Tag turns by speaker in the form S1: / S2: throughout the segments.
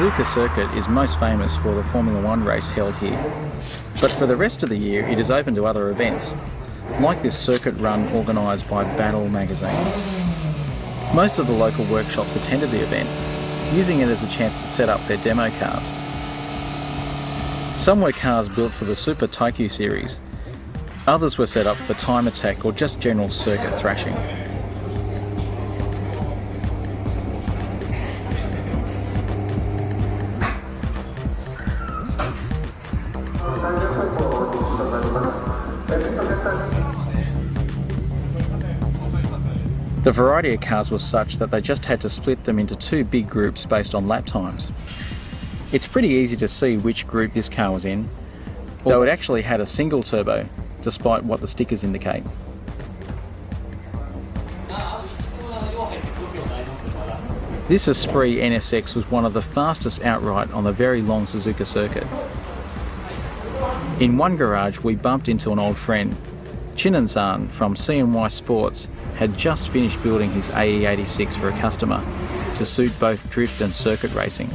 S1: Suzuka Circuit is most famous for the Formula One race held here, but for the rest of the year it is open to other events, like this circuit run organised by Battle magazine. Most of the local workshops attended the event, using it as a chance to set up their demo cars. Some were cars built for the Super Taikyu series, others were set up for time attack or just general circuit thrashing. The variety of cars was such that they just had to split them into two big groups based on lap times. It's pretty easy to see which group this car was in, though it actually had a single turbo, despite what the stickers indicate. This Esprit NSX was one of the fastest outright on the very long Suzuka circuit. In one garage we bumped into an old friend. Chinan from C&Y Sports had just finished building his AE86 for a customer to suit both drift and circuit racing.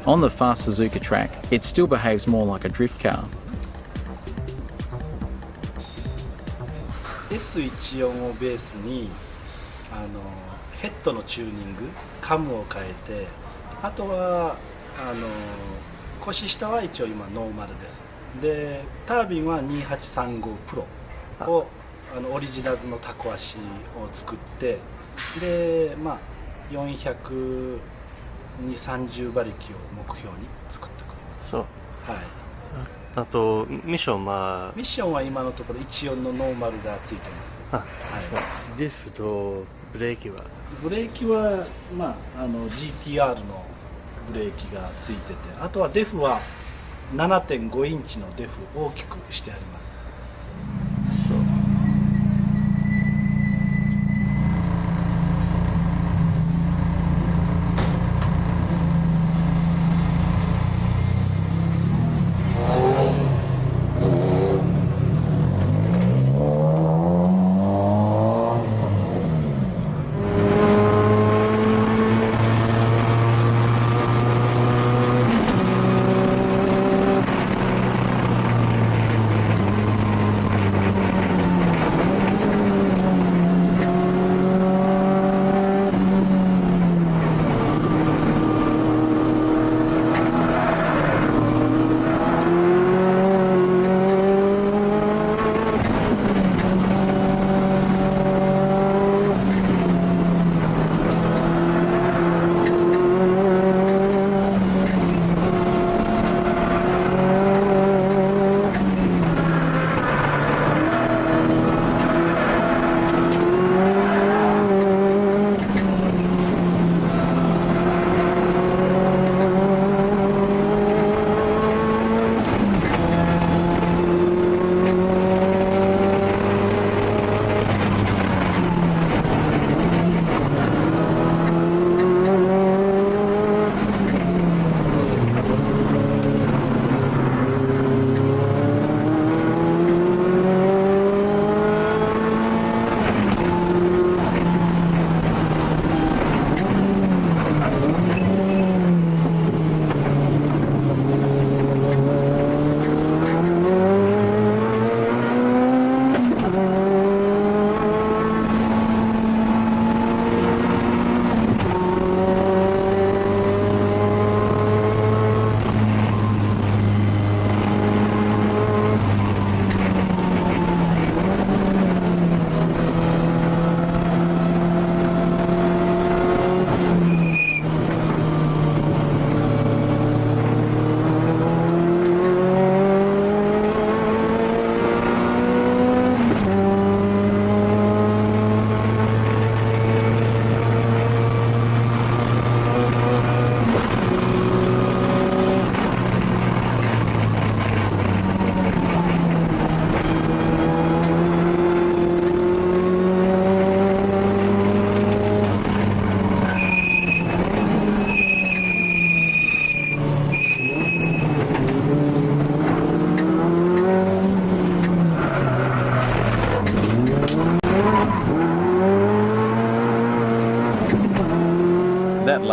S1: On the fast Suzuka track, it still behaves more like a drift car.
S2: S14 をベースにヘッドのチューニング、カムを変えて、あとは腰下は一応今ノーマルです。で、タービンは2835プロをオリジナルのタコ足を作って、で、420、30馬力を目標に作ってくる。
S3: そう。
S2: はい。
S3: あとミッションは
S2: 今のところ14のノーマルがついてます。はい。
S3: ディフとブレーキは
S2: GT-R のブレーキがついてて、あとはデフは 7.5 インチのデフ大きくしてあります。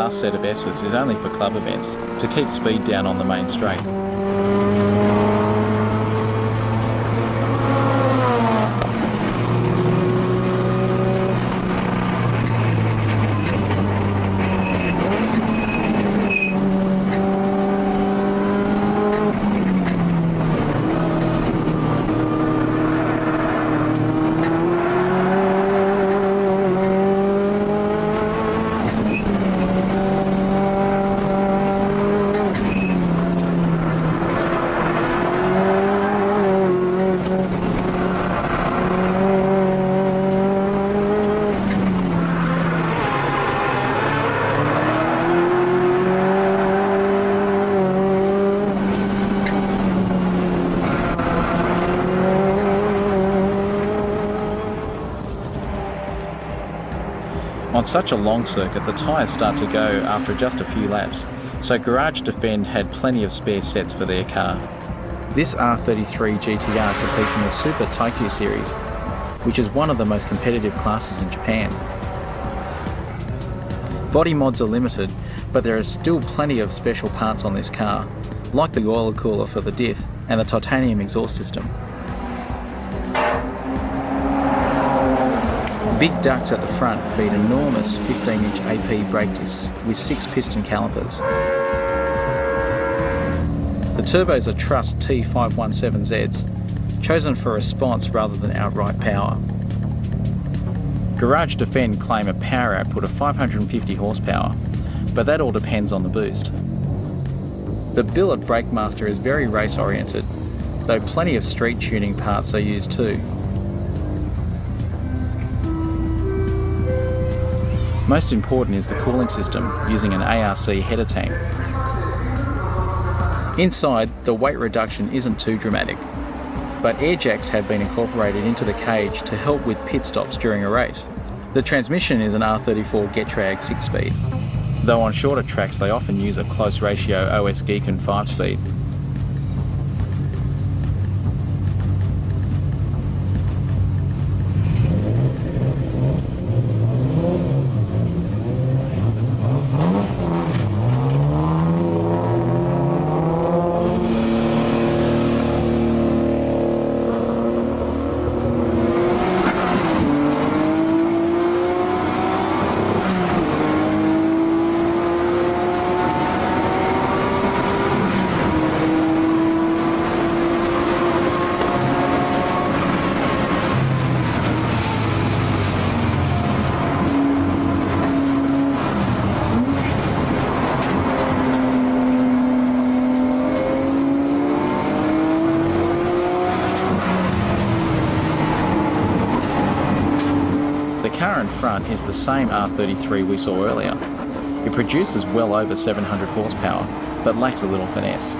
S1: last set of S's is only for club events, to keep speed down on the main straight. On such a long circuit, the tyres start to go after just a few laps, so Garage Defend had plenty of spare sets for their car. This R33 GT-R competes in the Super Taikyu series, which is one of the most competitive classes in Japan. Body mods are limited, but there are still plenty of special parts on this car, like the oil cooler for the diff and the titanium exhaust system. Big ducts at the front feed enormous 15-inch AP brake discs with 6 piston calipers. The turbos are Trust T517Zs, chosen for response rather than outright power. Garage Defend claim a power output of 550 horsepower, but that all depends on the boost. The billet Brakemaster is very race oriented, though plenty of street tuning parts are used too. Most important is the cooling system, using an ARC header tank. Inside, the weight reduction isn't too dramatic, but air jacks have been incorporated into the cage to help with pit stops during a race. The transmission is an R34 Getrag 6-speed, though on shorter tracks they often use a close ratio OS Geeken 5-speed. The car in front is the same R33 we saw earlier. It produces well over 700 horsepower, but lacks a little finesse.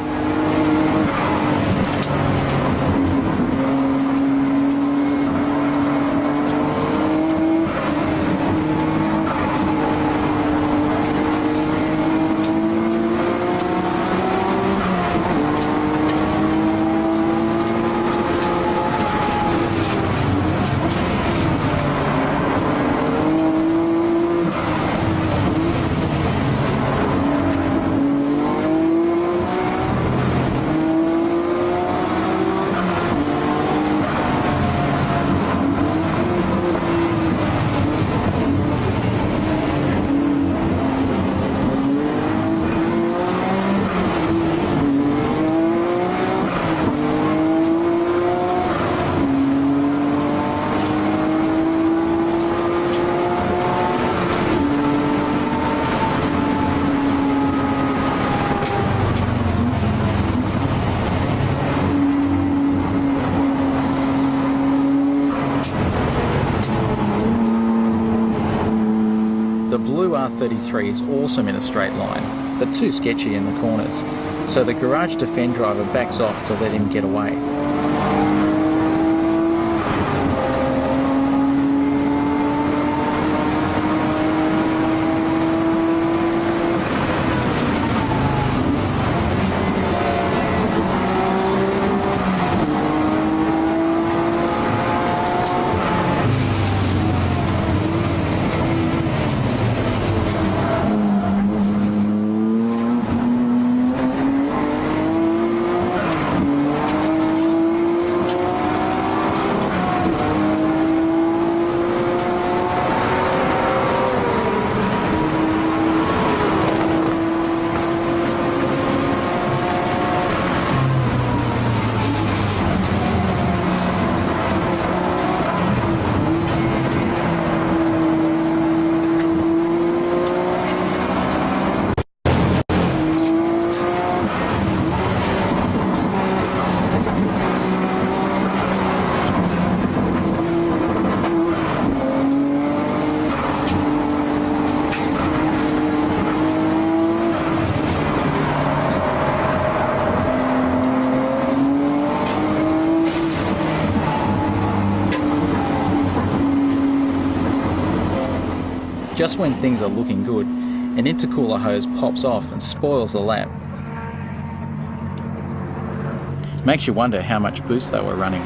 S1: The blue R33 is awesome in a straight line, but too sketchy in the corners, so the Garage Defend driver backs off to let him get away. Just when things are looking good, an intercooler hose pops off and spoils the lap. Makes you wonder how much boost they were running.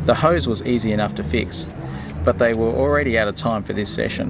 S1: The hose was easy enough to fix, but they were already out of time for this session.